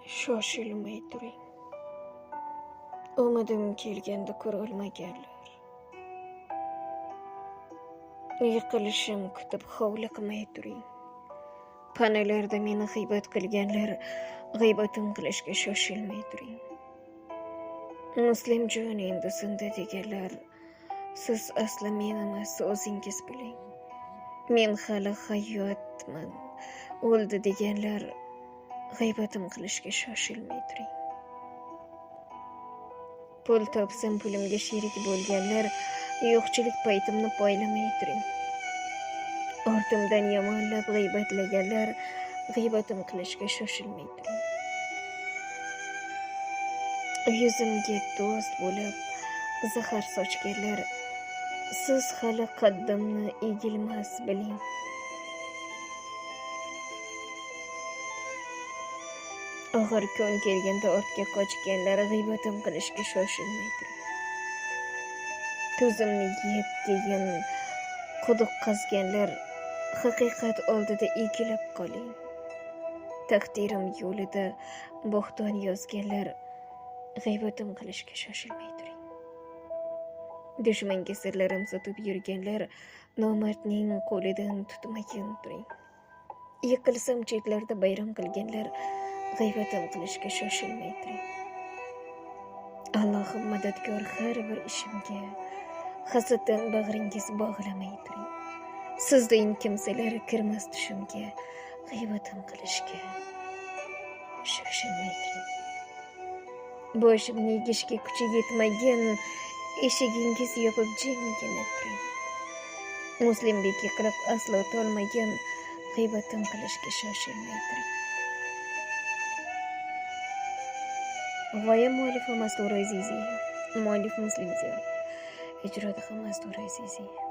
Shoshilmay turing. Umidim kelganda ko'rolmaganlar. Yiqilishim kutib hovliqmay turing. Panalarda meni g'iybat qilganlar, g'iybatim qilishga shoshilmay turing. Muslimjon endi sindi deganlar, siz asli men emas, o'zingiz biling. Men hali hayotman, o'ldi deganlar, g'iybatim qilishga shoshilmay turing. Pul topsam pulimga sherik bo'lganlar, yo'qchilik paytimni poylamay turing. Ortimdan yomonlab g'iybatlaganlar, g'iybatim qilishga shoshilmay turing. Yuzimga do'st bo'lib zahar sochganlar, siz hali qaddimni egilmas biling. Og'ir kun kelganda ortga qochganlar, g'iybatim qilishga shoshilmay turing. Tuzimni yeb keyin quduq qazganlar, haqiqat oldida egilib qoling. Taqdirim yo'lida bo'xton yozganlar, g'iybatim qilishga shoshilmay turing. Dushmanga sirlarim sotib yurganlar, nomardning qo'lidan tutmagan turing. Yiqilsam chetlarda bayram qilganlar, g'iybatim qilishga shoshilmay turing. Allohim madadkor har bir ishimga, hasaddan bag'ringiz bog'lamay turing. Sizdan kimsalar kirmas tushimga, g'iybatim qilishga shoshilmay turing. Boshimni egishga kuchi yetmagan, eshigingiz yopib jimgina turing. Muslimbek yiqilib aslo tolmagan, g'iybatim qilishga shoshilmay turing. G'oya muallifi Mastura Aziziy, muallif Muslim Ziyo, ijroda ham Mastura Aziziy.